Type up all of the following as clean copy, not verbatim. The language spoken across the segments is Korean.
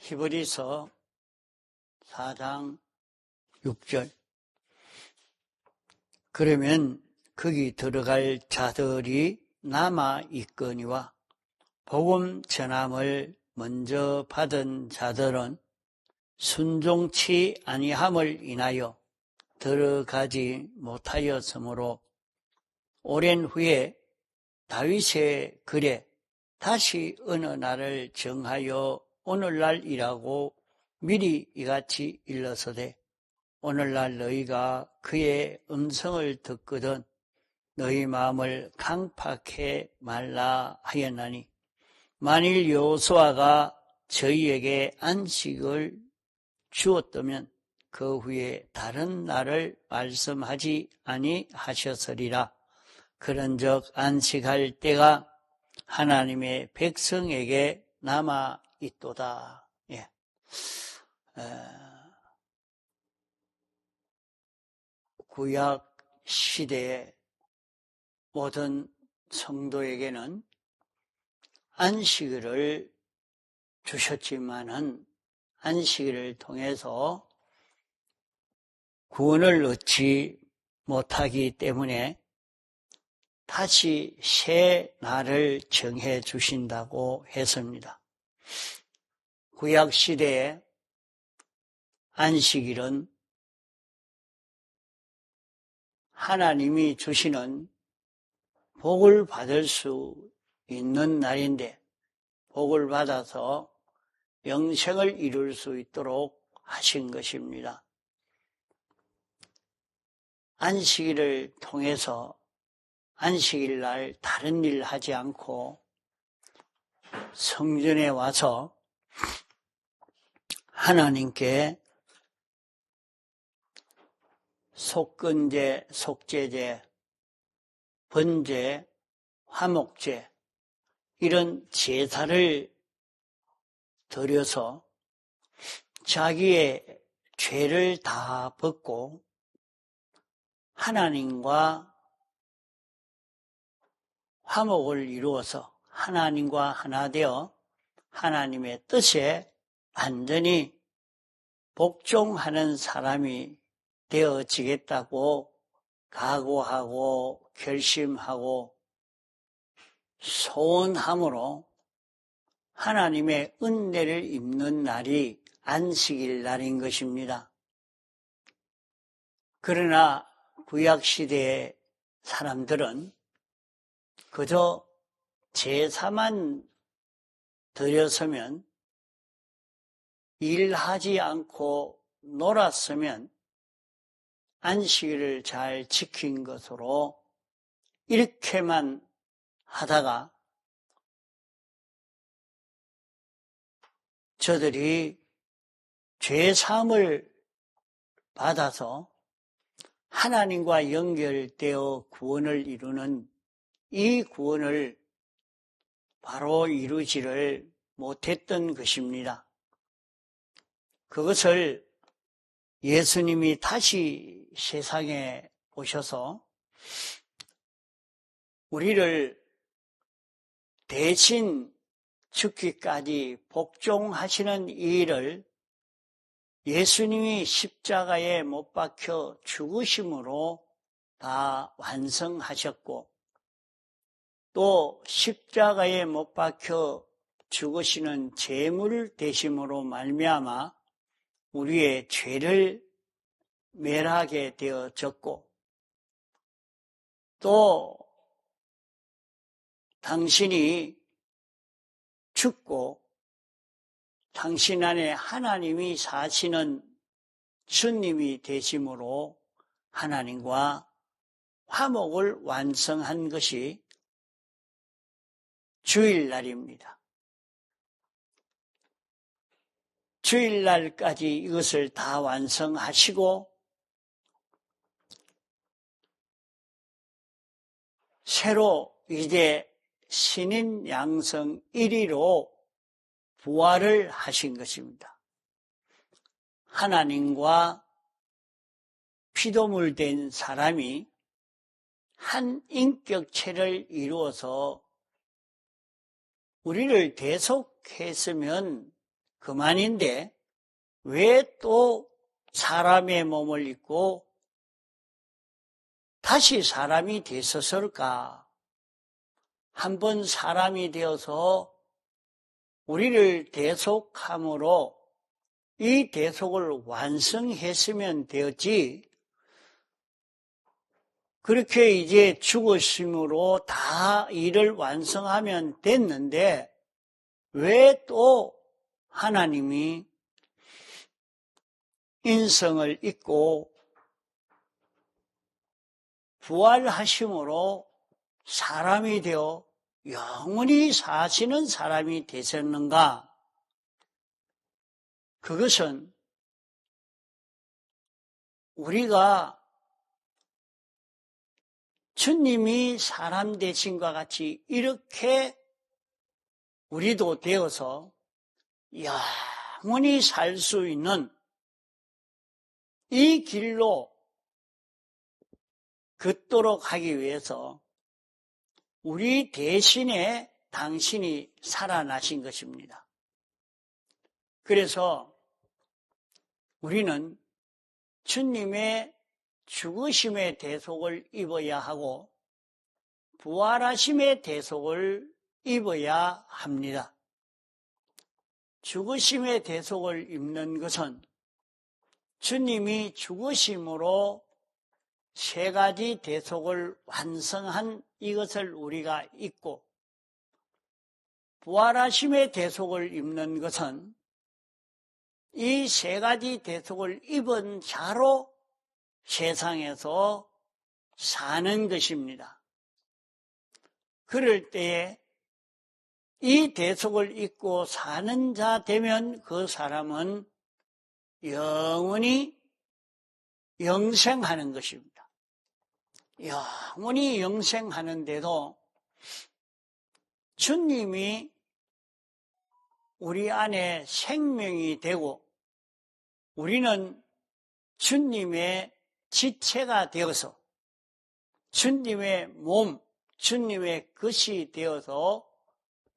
히브리서 4장 6절. 그러면 거기 들어갈 자들이 남아 있거니와 복음 전함을 먼저 받은 자들은 순종치 아니함을 인하여 들어가지 못하였으므로 오랜 후에 다윗의 글에 다시 어느 날을 정하여 오늘날이라고 미리 이같이 일러서되 오늘날 너희가 그의 음성을 듣거든 너희 마음을 강팍해 말라 하였나니 만일 여호수아가 저희에게 안식을 주었다면 그 후에 다른 날을 말씀하지 아니하셨으리라. 그런즉 안식할 때가 하나님의 백성에게 남아 있도다. 예. 구약 시대의 모든 성도에게는 안식일을 주셨지만은 안식일을 통해서 구원을 얻지 못하기 때문에 다시 새 날을 정해 주신다고 했습니다. 구약 시대의 안식일은 하나님이 주시는 복을 받을 수 있는 날인데 복을 받아서 영생을 이룰 수 있도록 하신 것입니다. 안식일을 통해서 안식일 날 다른 일 하지 않고 성전에 와서 하나님께 속건제, 속죄제, 번제, 화목제 이런 제사를 드려서 자기의 죄를 다 벗고 하나님과 화목을 이루어서 하나님과 하나 되어 하나님의 뜻에 완전히 복종하는 사람이 되어지겠다고 각오하고 결심하고 소원함으로 하나님의 은혜를 입는 날이 안식일 날인 것입니다. 그러나 구약시대의 사람들은 그저 제사만 드렸으면 일하지 않고 놀았으면 안식일을 잘 지킨 것으로 이렇게만 하다가 저들이 죄사함을 받아서 하나님과 연결되어 구원을 이루는 이 구원을 바로 이루지를 못했던 것입니다. 그것을 예수님이 다시 세상에 오셔서 우리를 대신 죽기까지 복종하시는 이 일을 예수님이 십자가에 못 박혀 죽으심으로 다 완성하셨고 또 십자가에 못 박혀 죽으시는 제물 되심으로 말미암아 우리의 죄를 멸하게 되어졌고 또 당신이 죽고 당신 안에 하나님이 사시는 주님이 되심으로 하나님과 화목을 완성한 것이 주일날입니다. 주일날까지 이것을 다 완성하시고 새로 이제 신인 양성 1위로 부활을 하신 것입니다. 하나님과 피조물 된 사람이 한 인격체를 이루어서 우리를 대속했으면 그만인데 왜 또 사람의 몸을 입고 다시 사람이 됐었을까? 한번 사람이 되어서 우리를 대속함으로 이 대속을 완성했으면 되었지, 그렇게 이제 죽으심으로 다 일을 완성하면 됐는데 왜 또 하나님이 인성을 잊고 부활하심으로 사람이 되어 영원히 사시는 사람이 되셨는가? 그것은 우리가 주님이 사람 되신과 같이 이렇게 우리도 되어서 영원히 살 수 있는 이 길로 걷도록 하기 위해서 우리 대신에 당신이 살아나신 것입니다. 그래서 우리는 주님의 죽으심의 대속을 입어야 하고 부활하심의 대속을 입어야 합니다. 죽으심의 대속을 입는 것은 주님이 죽으심으로 세 가지 대속을 완성한 이것을 우리가 잊고, 부활하심의 대속을 입는 것은 이 세 가지 대속을 입은 자로 세상에서 사는 것입니다. 그럴 때에 이 대속을 잊고 사는 자 되면 그 사람은 영원히 영생하는 것입니다. 영원히 영생하는데도 주님이 우리 안에 생명이 되고 우리는 주님의 지체가 되어서 주님의 몸, 주님의 것이 되어서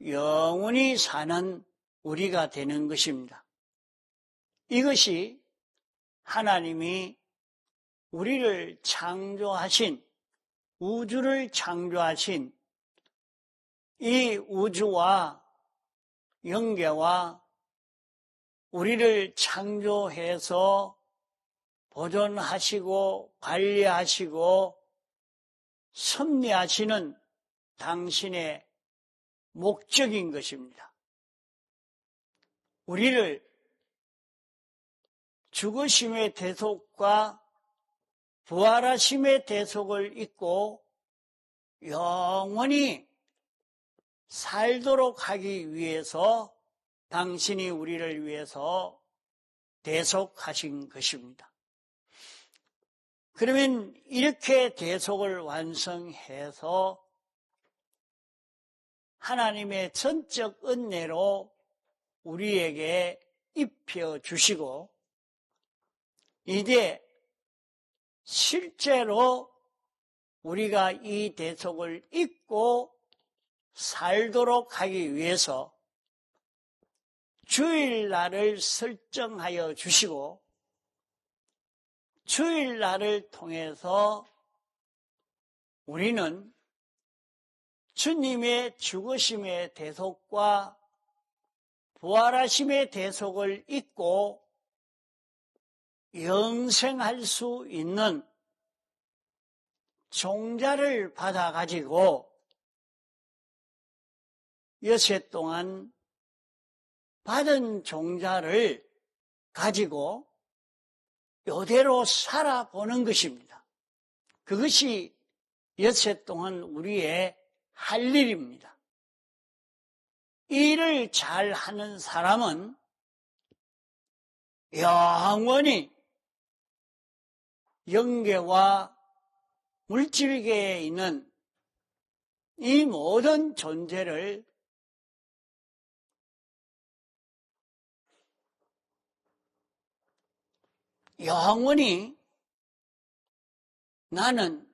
영원히 사는 우리가 되는 것입니다. 이것이 하나님이 우리를 창조하신, 우주를 창조하신 이 우주와 영계와 우리를 창조해서 보존하시고 관리하시고 섭리하시는 당신의 목적인 것입니다. 우리를 죽으심의 대속과 부활하심의 대속을 잊고 영원히 살도록 하기 위해서 당신이 우리를 위해서 대속하신 것입니다. 그러면 이렇게 대속을 완성해서 하나님의 전적 은혜로 우리에게 입혀주시고 이제 실제로 우리가 이 대속을 잊고 살도록 하기 위해서 주일날을 설정하여 주시고 주일날을 통해서 우리는 주님의 죽으심의 대속과 부활하심의 대속을 잊고 영생할 수 있는 종자를 받아가지고 여세 동안 받은 종자를 가지고 이대로 살아보는 것입니다. 그것이 여세 동안 우리의 할 일입니다. 이 일을 잘 하는 사람은 영원히 영계와 물질계에 있는 이 모든 존재를 영원히 나는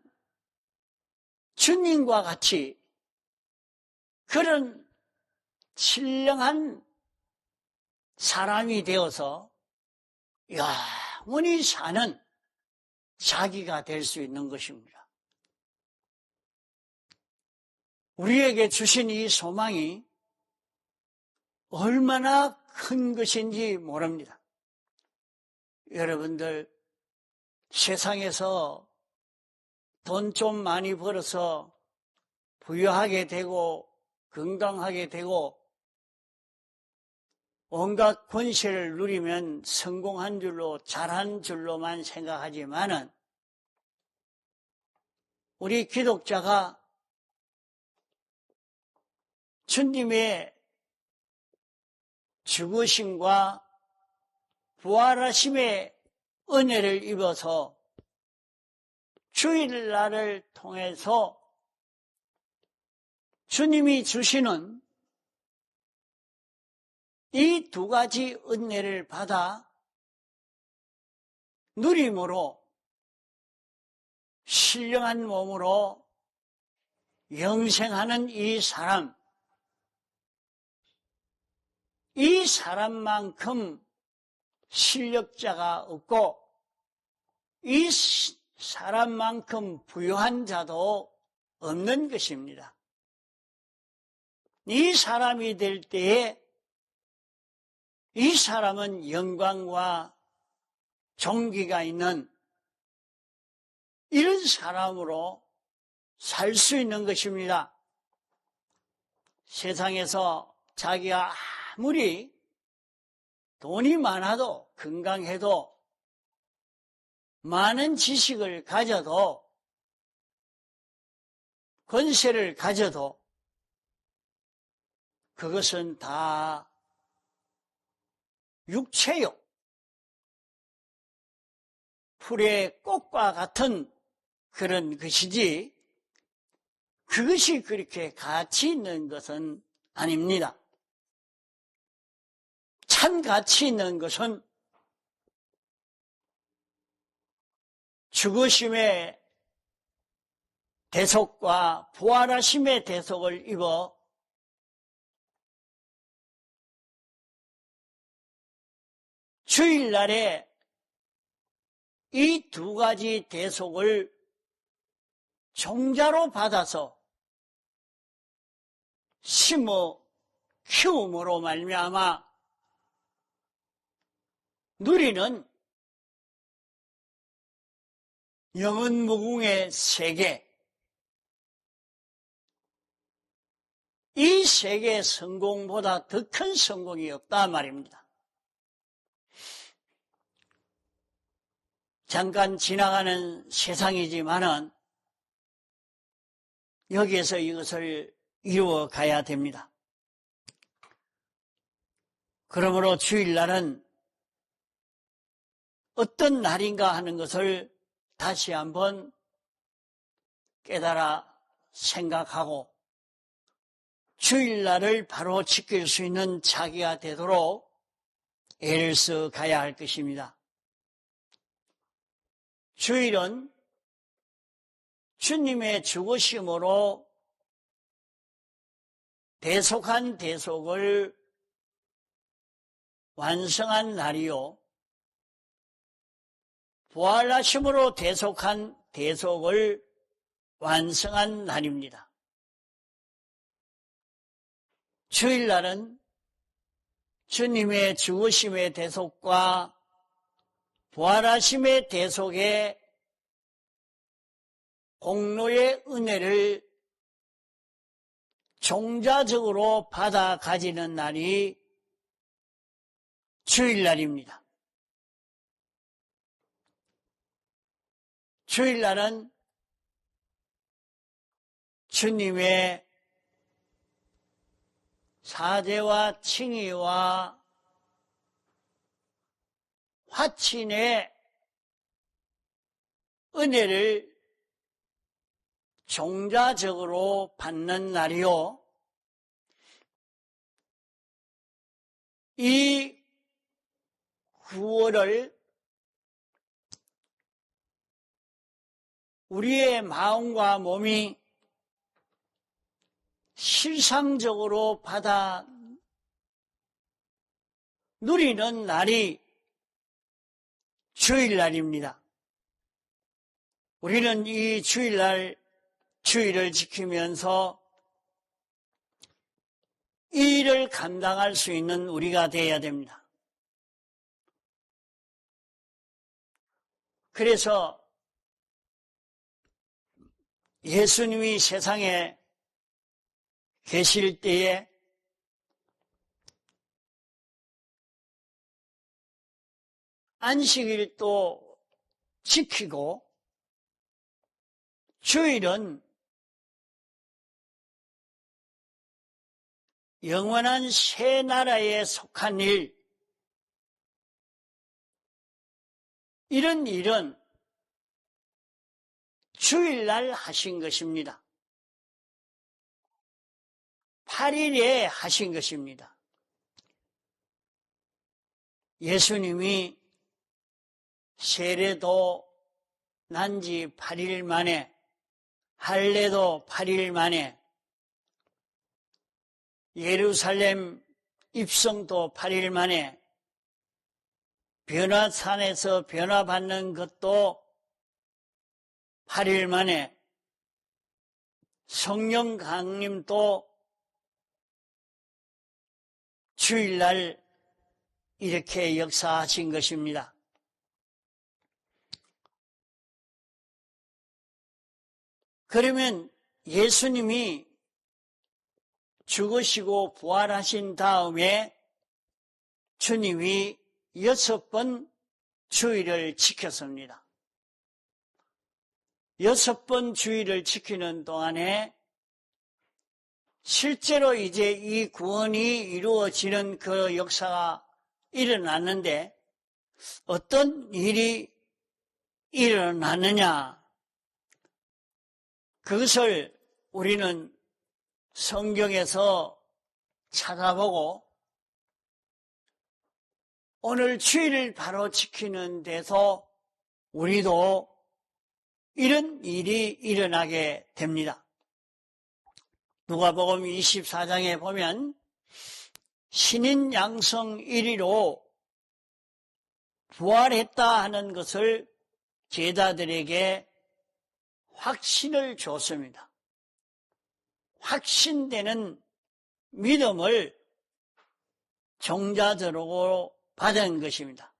주님과 같이 그런 신령한 사람이 되어서 영원히 사는 자기가 될 수 있는 것입니다. 우리에게 주신 이 소망이 얼마나 큰 것인지 모릅니다. 여러분들, 세상에서 돈 좀 많이 벌어서 부유하게 되고 건강하게 되고 온갖 권세를 누리면 성공한 줄로, 잘한 줄로만 생각하지만은 우리 기독자가 주님의 죽으심과 부활하심의 은혜를 입어서 주일날을 통해서 주님이 주시는 이 두 가지 은혜를 받아 누림으로 신령한 몸으로 영생하는 이 사람만큼 실력자가 없고 이 사람만큼 부유한 자도 없는 것입니다. 이 사람이 될 때에 이 사람은 영광과 존귀가 있는 이런 사람으로 살 수 있는 것입니다. 세상에서 자기가 아무리 돈이 많아도 건강해도 많은 지식을 가져도 권세를 가져도 그것은 다 육체요. 풀의 꽃과 같은 그런 것이지 그것이 그렇게 가치 있는 것은 아닙니다. 참 가치 있는 것은 죽으심의 대속과 부활하심의 대속을 입어 주일날에 이 두 가지 대속을 종자로 받아서 심어 키움으로 말미암아 누리는 영원무궁의 세계, 이 세계 성공보다 더 큰 성공이 없다 말입니다. 잠깐 지나가는 세상이지만은 여기에서 이것을 이루어 가야 됩니다. 그러므로 주일날은 어떤 날인가 하는 것을 다시 한번 깨달아 생각하고 주일날을 바로 지킬 수 있는 자기가 되도록 애를 써 가야 할 것입니다. 주일은 주님의 죽으심으로 대속한 대속을 완성한 날이요, 부활하심으로 대속한 대속을 완성한 날입니다. 주일날은 주님의 죽으심의 대속과 부활하심의 대속의 공로의 은혜를 종자적으로 받아 가지는 날이 주일날입니다. 주일날은 주님의 사죄와 칭의와 화친의 은혜를 종자적으로 받는 날이요, 이 구원을 우리의 마음과 몸이 실상적으로 받아 누리는 날이 주일날입니다. 우리는 이 주일날 주일을 지키면서 이 일을 감당할 수 있는 우리가 되어야 됩니다. 그래서 예수님이 세상에 계실 때에 안식일도 지키고 주일은 영원한 새 나라에 속한 일, 이런 일은 주일날 하신 것입니다. 8일에 하신 것입니다. 예수님이 세례도 난 지 8일 만에, 할례도 8일 만에, 예루살렘 입성도 8일 만에, 변화산에서 변화받는 것도 8일 만에, 성령 강림도 주일날 이렇게 역사하신 것입니다. 그러면 예수님이 죽으시고 부활하신 다음에 주님이 6번 주일을 지켰습니다. 6번 주일을 지키는 동안에 실제로 이제 이 구원이 이루어지는 그 역사가 일어났는데 어떤 일이 일어났느냐? 그것을 우리는 성경에서 찾아보고 오늘 주일을 바로 지키는 데서 우리도 이런 일이 일어나게 됩니다. 누가복음 24장에 보면 신인 양성 1위로 부활했다 하는 것을 제자들에게 확신을 줬습니다. 확신되는 믿음을 종자적으로 받은 것입니다.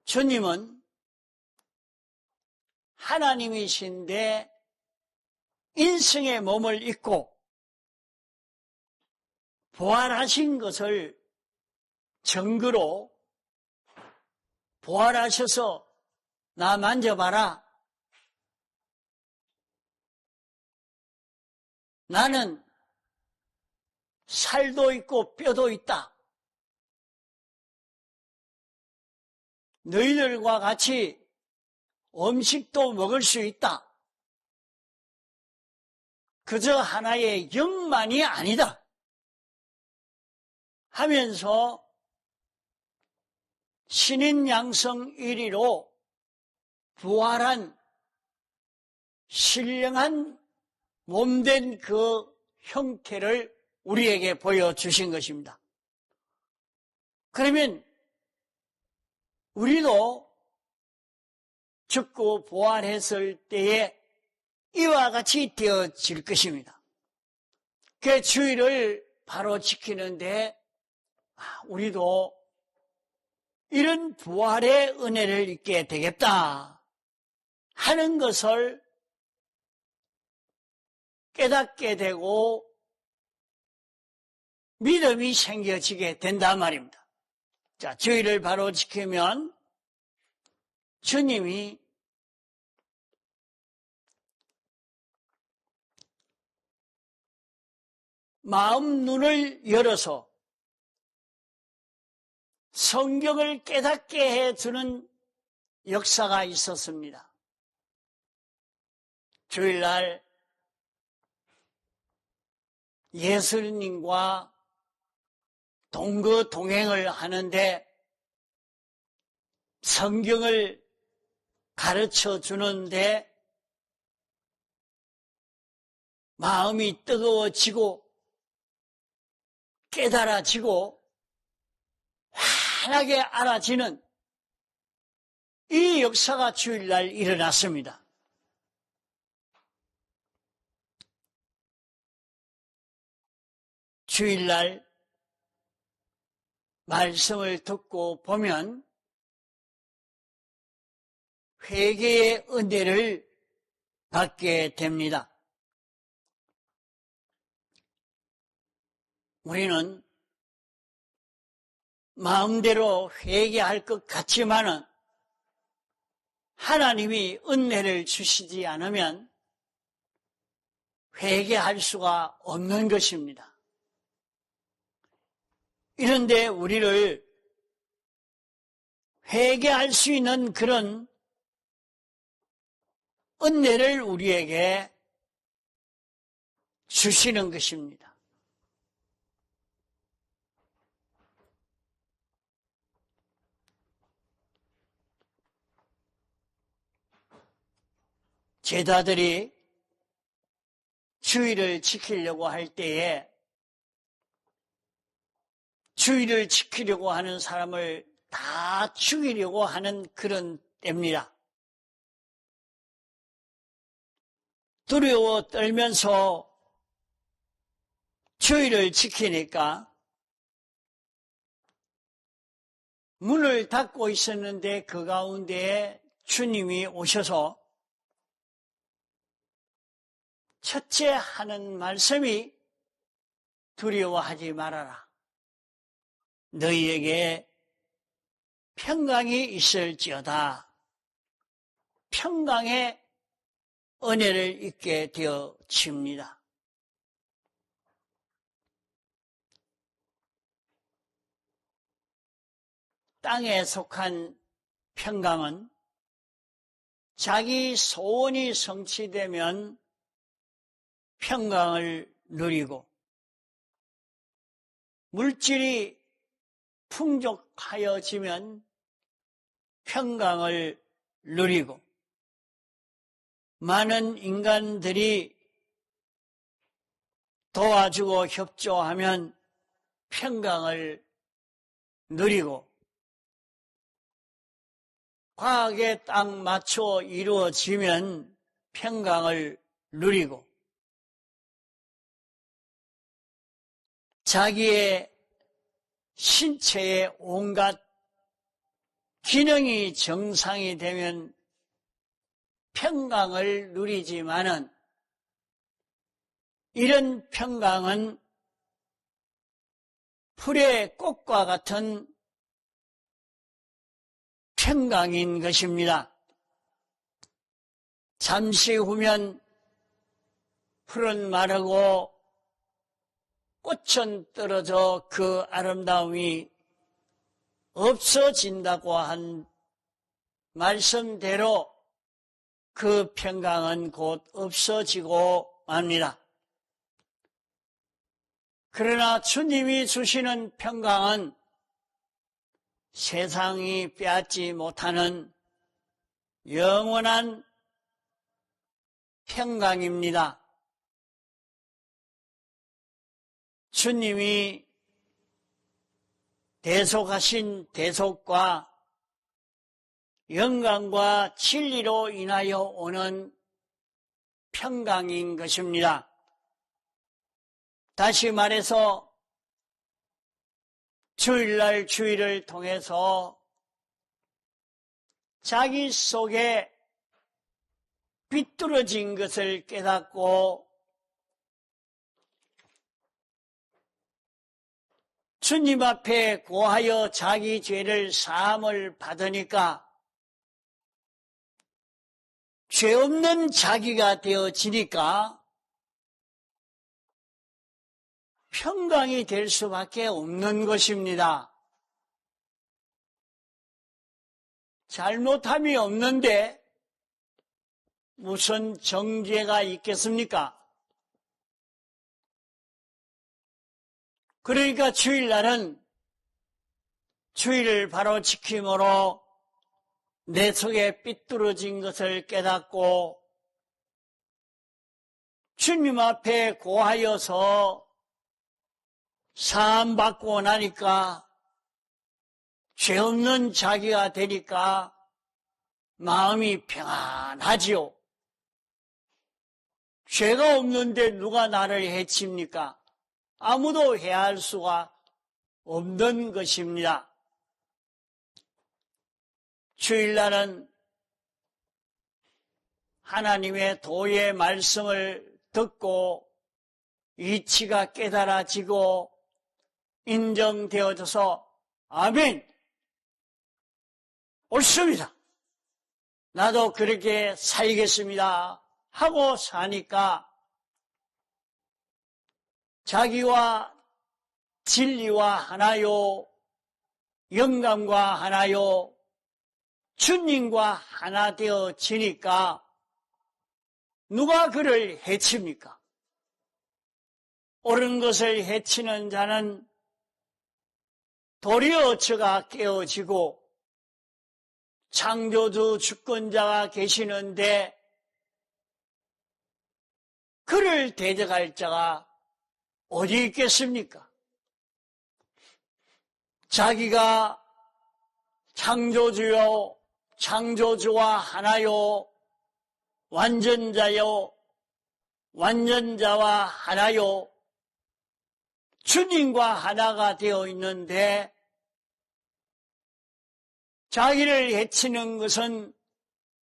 주님은 하나님이신데 인성의 몸을 입고 부활하신 것을 증거로 부활하셔서 나 만져봐라. 나는 살도 있고 뼈도 있다. 너희들과 같이 음식도 먹을 수 있다. 그저 하나의 영만이 아니다. 하면서 신인 양성 1위로 부활한 신령한 몸된 그 형태를 우리에게 보여주신 것입니다. 그러면 우리도 죽고 부활했을 때에 이와 같이 되어질 것입니다. 그 주일을 바로 지키는데 우리도 이런 부활의 은혜를 잊게 되겠다 하는 것을 깨닫게 되고 믿음이 생겨지게 된단 말입니다. 자, 주일을 바로 지키면 주님이 마음 눈을 열어서 성경을 깨닫게 해주는 역사가 있었습니다. 주일날 예수님과 동거동행을 하는데 성경을 가르쳐 주는데 마음이 뜨거워지고 깨달아지고 환하게 알아지는 이 역사가 주일날 일어났습니다. 주일날 말씀을 듣고 보면 회개의 은혜를 받게 됩니다. 우리는 마음대로 회개할 것 같지만은 하나님이 은혜를 주시지 않으면 회개할 수가 없는 것입니다. 이런데 우리를 회개할 수 있는 그런 은혜를 우리에게 주시는 것입니다. 제자들이 주의를 지키려고 할 때에 주의를 지키려고 하는 사람을 다 죽이려고 하는 그런 때입니다. 두려워 떨면서 주의를 지키니까 문을 닫고 있었는데 그 가운데에 주님이 오셔서 첫째 하는 말씀이 두려워하지 말아라. 너희에게 평강이 있을지어다. 평강의 은혜를 잊게 되어집니다. 땅에 속한 평강은 자기 소원이 성취되면 평강을 누리고 물질이 풍족하여지면 평강을 누리고 많은 인간들이 도와주고 협조하면 평강을 누리고 과학에 딱 맞춰 이루어지면 평강을 누리고 자기의 신체의 온갖 기능이 정상이 되면 평강을 누리지만은 이런 평강은 풀의 꽃과 같은 평강인 것입니다. 잠시 후면 풀은 마르고 꽃은 떨어져 그 아름다움이 없어진다고 한 말씀대로 그 평강은 곧 없어지고 맙니다. 그러나 주님이 주시는 평강은 세상이 빼앗지 못하는 영원한 평강입니다. 주님이 대속하신 대속과 영광과 진리로 인하여 오는 평강인 것입니다. 다시 말해서 주일날 주일을 통해서 자기 속에 비뚤어진 것을 깨닫고 주님 앞에 고하여 자기 죄를 사함을 받으니까 죄 없는 자기가 되어지니까 평강이 될 수밖에 없는 것입니다. 잘못함이 없는데 무슨 정죄가 있겠습니까? 그러니까 주일날은 주일을 바로 지킴으로 내 속에 삐뚤어진 것을 깨닫고 주님 앞에 고하여서 사함받고 나니까 죄 없는 자기가 되니까 마음이 평안하지요. 죄가 없는데 누가 나를 해칩니까? 아무도 해할 수가 없는 것입니다. 주일날은 하나님의 도의 말씀을 듣고 이치가 깨달아지고 인정되어져서 아멘! 옳습니다. 나도 그렇게 살겠습니다. 하고 사니까 자기와 진리와 하나요, 영감과 하나요, 주님과 하나 되어지니까 누가 그를 해칩니까? 옳은 것을 해치는 자는 도리어 저가 깨어지고 창조주 주권자가 계시는데 그를 대적할 자가 어디 있겠습니까? 자기가 창조주요, 창조주와 하나요, 완전자요, 완전자와 하나요, 주님과 하나가 되어 있는데 자기를 해치는 것은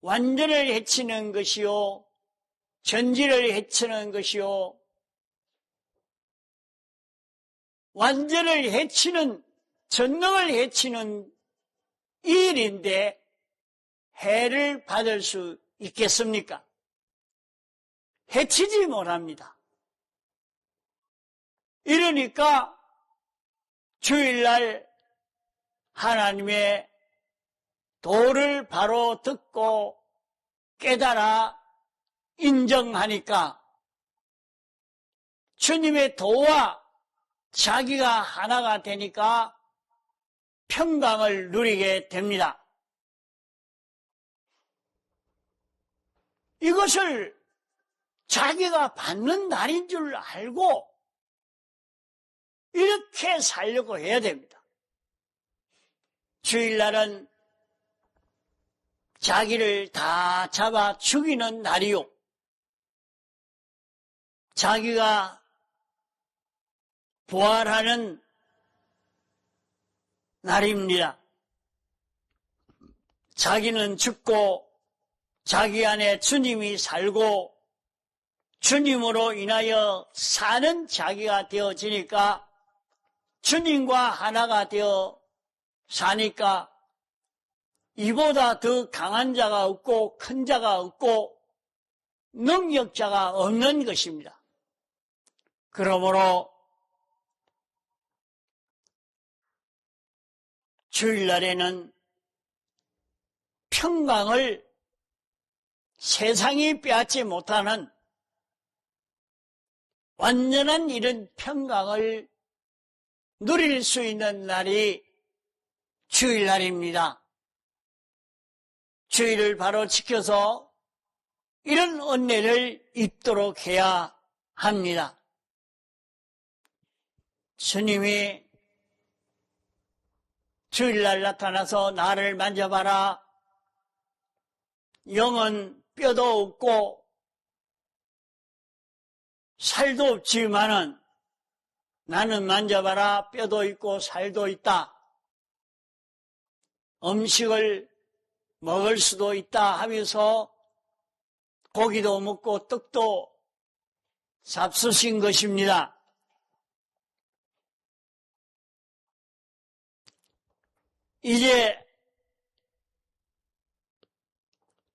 완전을 해치는 것이요, 전지를 해치는 것이요, 완전을 해치는, 전능을 해치는 이 일인데 해를 받을 수 있겠습니까? 해치지 못합니다. 이러니까 주일날 하나님의 도를 바로 듣고 깨달아 인정하니까 주님의 도와 자기가 하나가 되니까 평강을 누리게 됩니다. 이것을 자기가 받는 날인 줄 알고 이렇게 살려고 해야 됩니다. 주일날은 자기를 다 잡아 죽이는 날이요, 자기가 부활하는 날입니다. 자기는 죽고 자기 안에 주님이 살고 주님으로 인하여 사는 자기가 되어지니까 주님과 하나가 되어 사니까 이보다 더 강한 자가 없고 큰 자가 없고 능력자가 없는 것입니다. 그러므로 주일날에는 평강을 세상이 빼앗지 못하는 완전한 이런 평강을 누릴 수 있는 날이 주일날입니다. 주일을 바로 지켜서 이런 은혜를 입도록 해야 합니다. 주님이 주일날 나타나서 나를 만져봐라. 영은 뼈도 없고 살도 없지만은 나는 만져봐라. 뼈도 있고 살도 있다. 음식을 먹을 수도 있다 하면서 고기도 먹고 떡도 잡수신 것입니다. 이제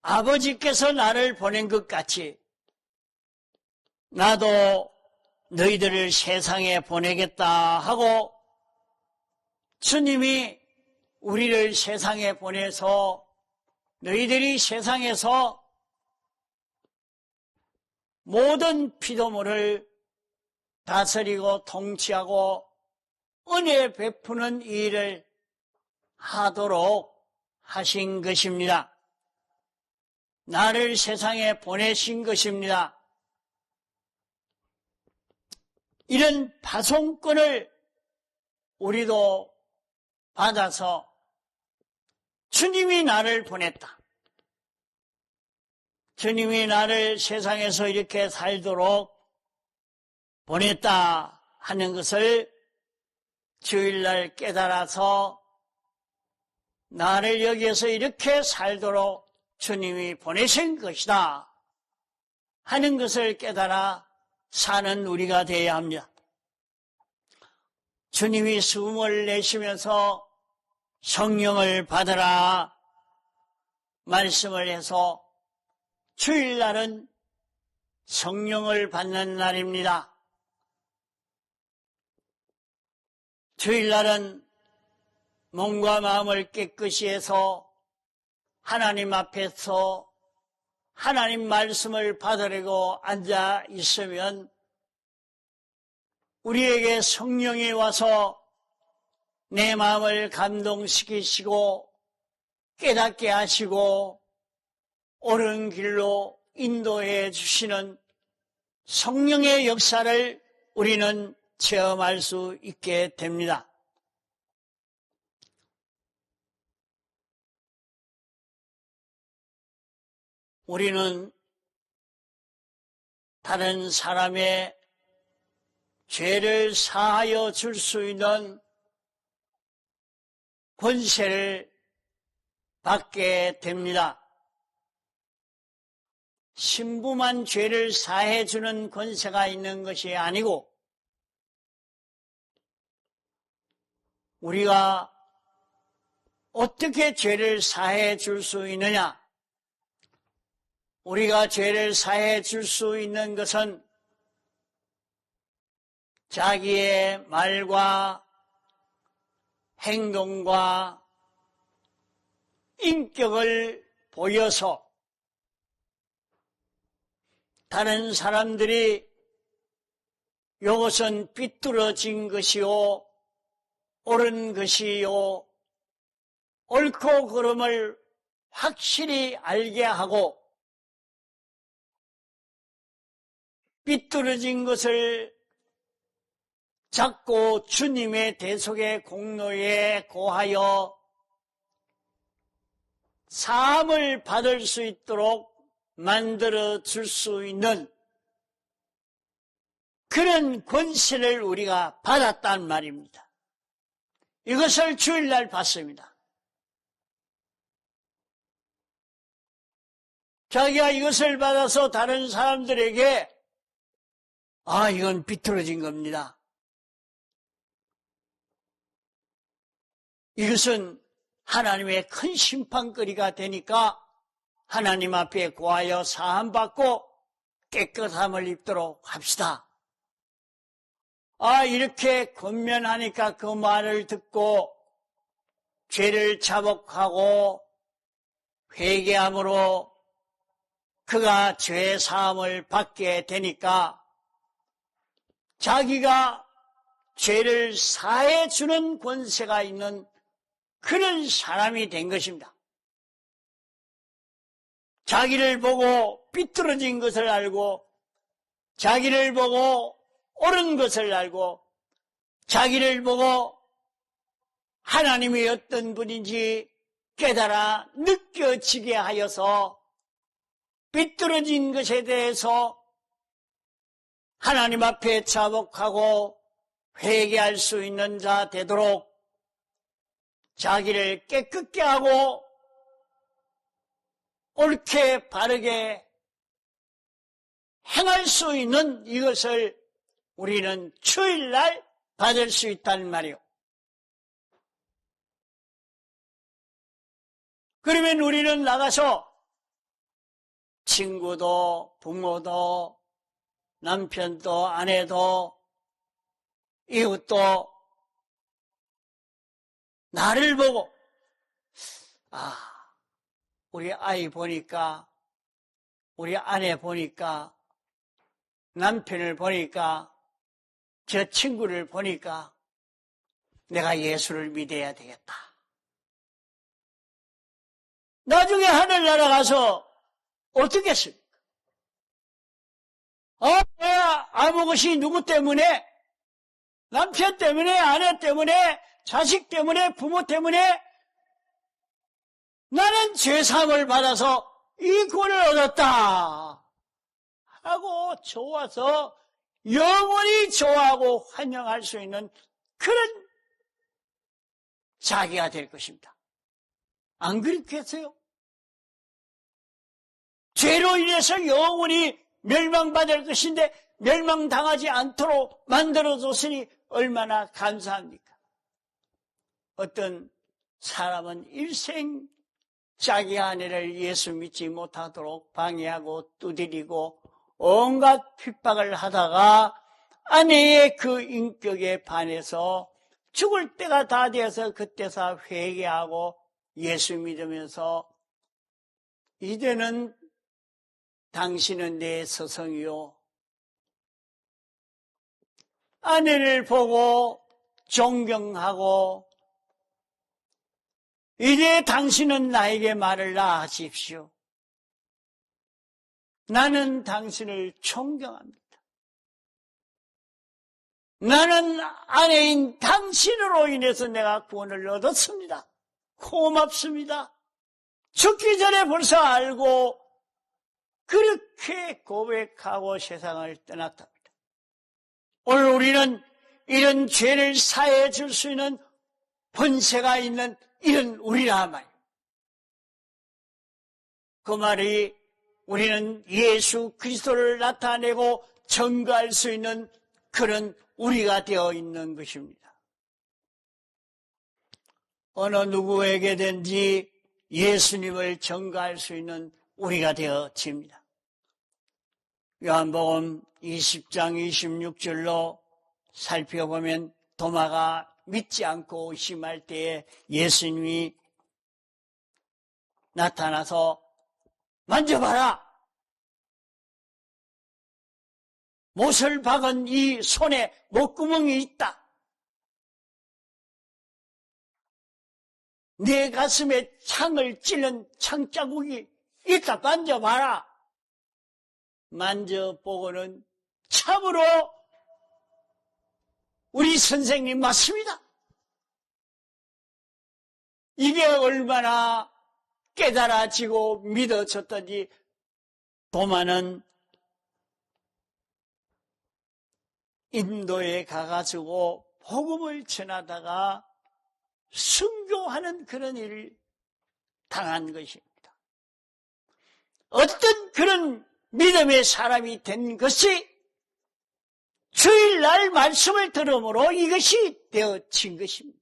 아버지께서 나를 보낸 것 같이 나도 너희들을 세상에 보내겠다 하고 주님이 우리를 세상에 보내서 너희들이 세상에서 모든 피조물을 다스리고 통치하고 은혜 베푸는 일을 하도록 하신 것입니다. 나를 세상에 보내신 것입니다. 이런 파송권을 우리도 받아서 주님이 나를 보냈다. 주님이 나를 세상에서 이렇게 살도록 보냈다 하는 것을 주일날 깨달아서 나를 여기에서 이렇게 살도록 주님이 보내신 것이다 하는 것을 깨달아 사는 우리가 되어야 합니다. 주님이 숨을 내쉬면서 성령을 받으라 말씀을 해서 주일날은 성령을 받는 날입니다. 주일날은 몸과 마음을 깨끗이 해서 하나님 앞에서 하나님 말씀을 받으려고 앉아 있으면 우리에게 성령이 와서 내 마음을 감동시키시고 깨닫게 하시고 옳은 길로 인도해 주시는 성령의 역사를 우리는 체험할 수 있게 됩니다. 우리는 다른 사람의 죄를 사하여 줄 수 있는 권세를 받게 됩니다. 신부만 죄를 사해 주는 권세가 있는 것이 아니고 우리가 어떻게 죄를 사해 줄 수 있느냐? 우리가 죄를 사해 줄 수 있는 것은 자기의 말과 행동과 인격을 보여서 다른 사람들이 이것은 삐뚤어진 것이요 옳은 것이요 옳고 그름을 확실히 알게 하고 삐뚤어진 것을 잡고 주님의 대속의 공로에 고하여 사함을 받을 수 있도록 만들어 줄 수 있는 그런 권세를 우리가 받았단 말입니다. 이것을 주일날 받습니다. 자기가 이것을 받아서 다른 사람들에게 이건 비틀어진 겁니다. 이것은 하나님의 큰 심판거리가 되니까 하나님 앞에 고하여 사함받고 깨끗함을 입도록 합시다. 이렇게 권면하니까 그 말을 듣고 죄를 자복하고 회개함으로 그가 죄 사함을 받게 되니까 자기가 죄를 사해 주는 권세가 있는 그런 사람이 된 것입니다. 자기를 보고 삐뚤어진 것을 알고 자기를 보고 옳은 것을 알고 자기를 보고 하나님이 어떤 분인지 깨달아 느껴지게 하여서 삐뚤어진 것에 대해서 하나님 앞에 자복하고 회개할 수 있는 자 되도록 자기를 깨끗게 하고 옳게 바르게 행할 수 있는 이것을 우리는 주일날 받을 수 있다는 말이요. 그러면 우리는 나가서 친구도 부모도 남편도 아내도 이웃도 나를 보고 우리 아이 보니까 우리 아내 보니까 남편을 보니까 저 친구를 보니까 내가 예수를 믿어야 되겠다. 나중에 하늘나라 가서 어떻게 했습니까? 내가 아무 것이 누구 때문에 남편 때문에, 아내 때문에, 자식 때문에, 부모 때문에 나는 죄사함을 받아서 이 구원을 얻었다 하고 좋아서 영원히 좋아하고 환영할 수 있는 그런 자기가 될 것입니다. 안 그렇겠어요? 죄로 인해서 영원히 멸망받을 것인데 멸망당하지 않도록 만들어줬으니 얼마나 감사합니까? 어떤 사람은 일생 자기 아내를 예수 믿지 못하도록 방해하고 두드리고 온갖 핍박을 하다가 아내의 그 인격에 반해서 죽을 때가 다 되어서 그때서 회개하고 예수 믿으면서 이제는 당신은 내 서성이요, 아내를 보고 존경하고 이제 당신은 나에게 말을 낳으십시오. 나는 당신을 존경합니다. 나는 아내인 당신으로 인해서 내가 구원을 얻었습니다. 고맙습니다. 죽기 전에 벌써 알고 그렇게 고백하고 세상을 떠났답니다. 오늘 우리는 이런 죄를 사해 줄 수 있는 본세가 있는 이런 우리라 말이에요. 그 말이 우리는 예수 그리스도를 나타내고 증거할 수 있는 그런 우리가 되어 있는 것입니다. 어느 누구에게든지 예수님을 증거할 수 있는 우리가 되어집니다. 요한복음 20장 26절로 살펴보면 도마가 믿지 않고 의심할 때에 예수님이 나타나서 만져봐라! 못을 박은 이 손에 못구멍이 있다. 내 가슴에 창을 찔른 창자국이 있다. 만져봐라. 만져보고는 참으로 우리 선생님 맞습니다. 이게 얼마나 깨달아지고 믿어졌던지 도마는 인도에 가가지고 복음을 전하다가 순교하는 그런 일을 당한 것입니다. 어떤 그런 믿음의 사람이 된 것이 주일날 말씀을 들음으로 이것이 되어진 것입니다.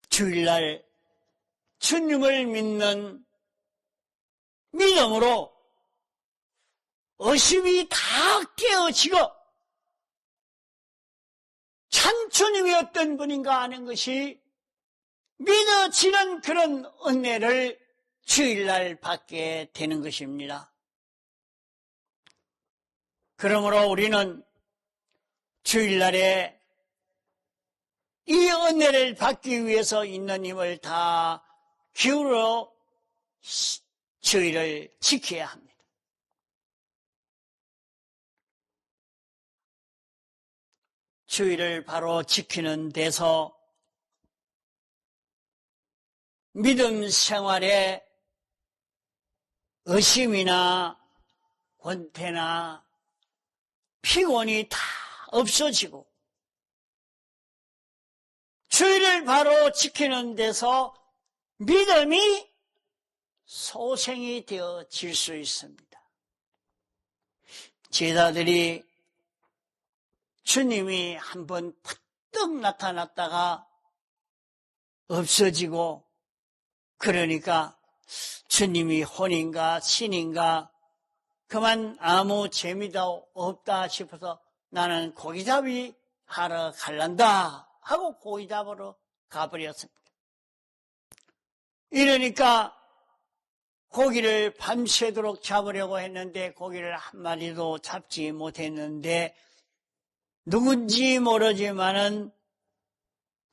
주일날 주님을 믿는 믿음으로 의심이 다 깨어지고 참 주님이 어떤 분인가 하는 것이 믿어지는 그런 은혜를 주일날 받게 되는 것입니다. 그러므로 우리는 주일날에 이 은혜를 받기 위해서 있는 힘을 다 기울여 주일을 지켜야 합니다. 주일을 바로 지키는 데서 믿음 생활에 의심이나 권태나 피곤이 다 없어지고 주일을 바로 지키는 데서 믿음이 소생이 되어질 수 있습니다. 제자들이 주님이 한번 푸떡 나타났다가 없어지고 그러니까 주님이 혼인가 신인가 그만 아무 재미도 없다 싶어서 나는 고기잡이 하러 갈란다 하고 고기잡으러 가버렸습니다. 이러니까 고기를 밤새도록 잡으려고 했는데 고기를 한 마리도 잡지 못했는데 누군지 모르지만은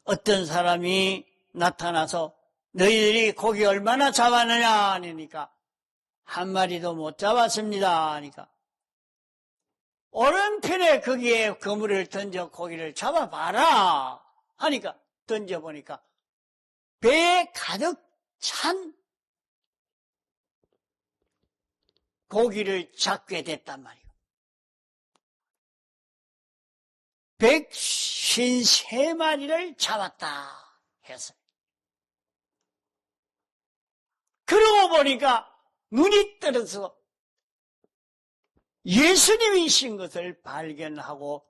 어떤 사람이 나타나서 너희들이 고기 얼마나 잡았느냐 하니까 한 마리도 못 잡았습니다 하니까 오른편에 거기에 그물을 던져 고기를 잡아봐라 하니까 던져보니까 배에 가득 찬 고기를 잡게 됐단 말이에요. 153마리를 잡았다 했어요. 그러고 보니까 눈이 떨어서 예수님이신 것을 발견하고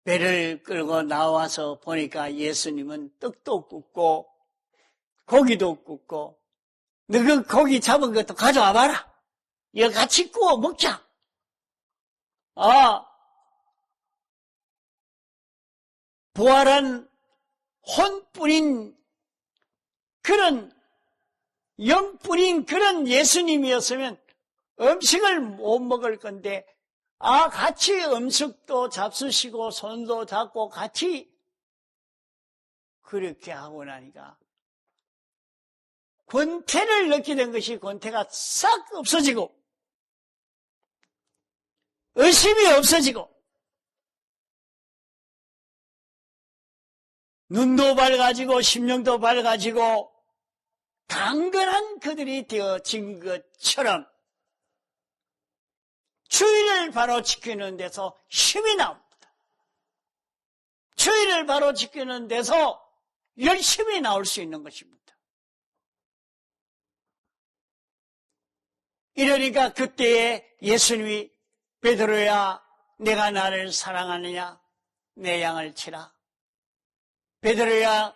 배를 끌고 나와서 보니까 예수님은 떡도 굽고 고기도 굽고 너 그 고기 잡은 것도 가져와 봐라. 이거 같이 구워 먹자. 부활한 혼뿐인 그런 영뿐인 그런 예수님이었으면 음식을 못 먹을 건데 같이 음식도 잡수시고 손도 잡고 같이 그렇게 하고 나니까 권태를 느끼게 된 것이 권태가 싹 없어지고 의심이 없어지고 눈도 밝아지고 심령도 밝아지고 강건한 그들이 되어진 것처럼 주의를 바로 지키는 데서 힘이 나옵니다. 주의를 바로 지키는 데서 열심히 나올 수 있는 것입니다. 이러니까 그때에 예수님이 베드로야 내가 나를 사랑하느냐 내 양을 치라. 베드로야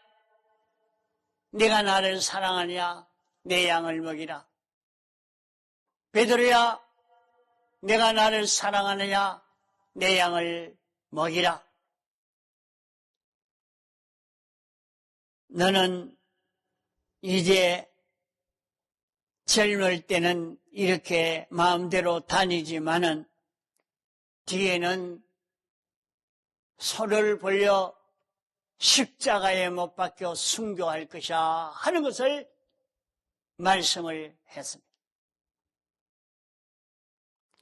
내가 나를 사랑하느냐 내 양을 먹이라. 베드로야 내가 나를 사랑하느냐 내 양을 먹이라. 너는 이제 젊을 때는 이렇게 마음대로 다니지만은 뒤에는 손을 벌려 십자가에 못 박혀 순교할 것이야 하는 것을 말씀을 했습니다.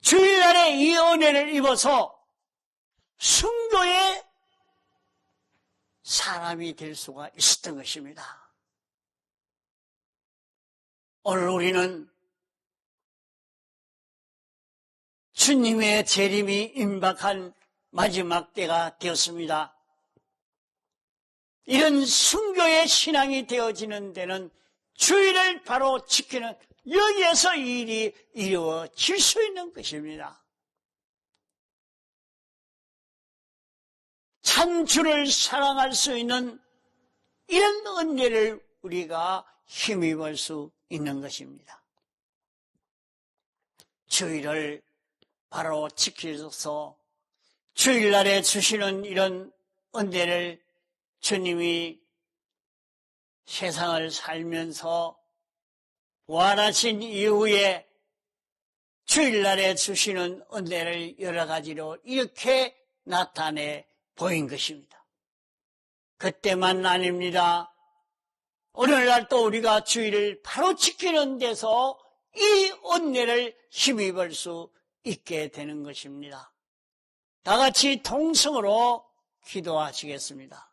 주일날에 이 은혜를 입어서 순교의 사람이 될 수가 있었던 것입니다. 오늘 우리는 주님의 재림이 임박한 마지막 때가 되었습니다. 이런 순교의 신앙이 되어지는 데는 주의를 바로 지키는 여기에서 이 일이 이루어질 수 있는 것입니다. 참 주를 사랑할 수 있는 이런 은혜를 우리가 힘입을 수 있는 것입니다. 주의를 바로 지켜서 주일날에 주시는 이런 은혜를 주님이 세상을 살면서 부활하신 이후에 주일날에 주시는 은혜를 여러 가지로 이렇게 나타내 보인 것입니다. 그때만 아닙니다. 오늘날 또 우리가 주의를 바로 지키는 데서 이 은혜를 힘입을 수 있게 되는 것입니다. 다 같이 통성으로 기도하시겠습니다.